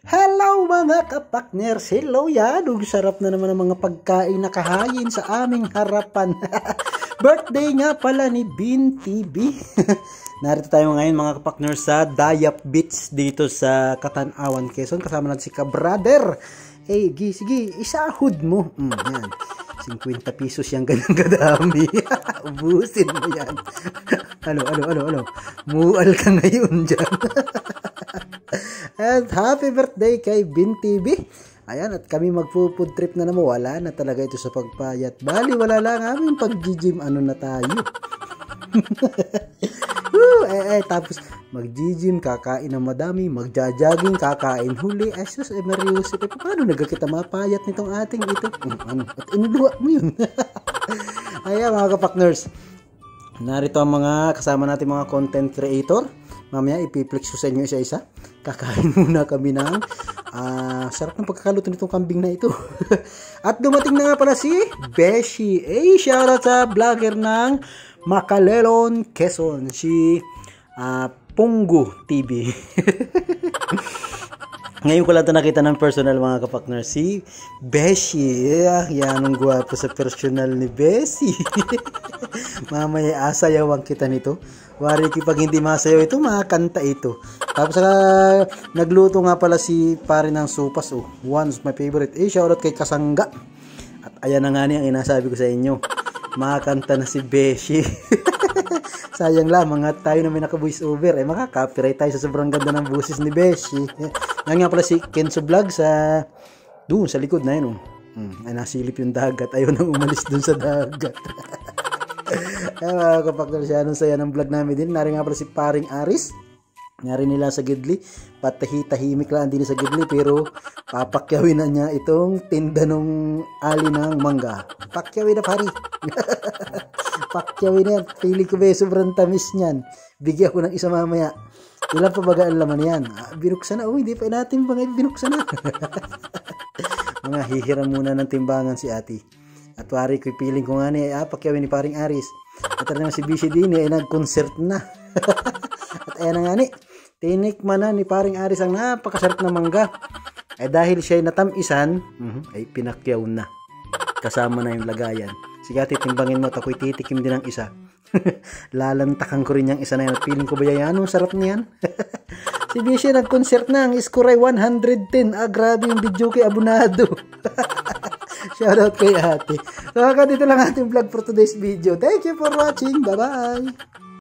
Hello mga kapakners! Hello yan! Sarap na naman ang mga pagkain na kahayin sa aming harapan. Birthday nga pala ni Bin TV. Narito tayo ngayon mga kapakners sa Dayap Beach dito sa Katanawan, Quezon. Kasama natin si Ka-brother. Sige, isahod mo. Yan. 50 pesos yung ganang kadami. Ubusin mo yan. Ano? Mual ka ngayon dyan. At happy birthday kay Bin TV. Ayan, at kami magpo-food trip na naman. Wala na talaga ito sa pagpayat. Bali, wala lang aming pag-gym. Ano na tayo? Tapos mag-gym, kakain ng madami, magja-jogging, kakain huli. Sus, Marius, paano nagkakita mapayat nitong ating ito? At inuluwa mo yun. Ayan mga kapakners, narito ang mga kasama natin mga content creator. Mamaya ipiplex ko sa inyo isa-isa. Kakain muna kami ng sarap ng pagkakaluto nitong kambing na ito. At dumating na nga pala si Beshi. Shoutout sa vlogger ng Macalelon, Quezon, si Punggo TV. Ngayon ko lang ito nakita ng personal mga kapakner, si Beshi. Yan ang gwapo sa personal ni Beshi. Mamaya asayawan kita nito. Wari pag hindi masayaw ito, makakanta ito. Tapos nagluto nga pala si pare ng supas. One of my favorite. Shoutout kay Kasangga. At ayan na nga niya ang inasabi ko sa inyo. Makakanta na si Beshi. Sayang lamang at tayo na may naka-voice over. Makaka-copyright tayo sa sobrang ganda ng boses ni Beshi. Yan nga pala si Kenzo Vlog doon sa likod na yun. Nasilip yung dagat. Ayaw nang umalis doon sa dagat. Kapag siya nung saya ng vlog namin din. Nari nga pala si Paring Aris. Nari nila sa Gidli. Tahimik lang din sa Gidli. Pero papakyawin na niya itong tinda ng ali ng mangga. Pakyawin na pari. Pakyawin na yan. Pili ko ba sobrang tamis niyan. Bigyan ko ng isa mamaya. Ilan pa baga ang laman yan? Binuksan na. Hindi pa natin binuksan na. Mga hihiram muna ng timbangan si ate. At wari ko piling ko nga niya, pakyawin ni Paring Aris. At naman si Bishi din nag-concert na. At ayan na nga ni, tinikman na ni Paring Aris ang napakasarap na mangga. Dahil siya ay natamisan, ay pinakyaw na. Kasama na yung lagayan. Sige ate, timbangin mo at ako'y titikim din ng isa. Lalantakan ko rin yung isa na yan. At piling ko ba yan? Anong sarap niyan? Si Bishi nag-concert na. Ang score ay 110. Grabe yung video kay Abunado. Shoutout kay ate. So, dito lang ating vlog for today's video. Thank you for watching. Bye-bye.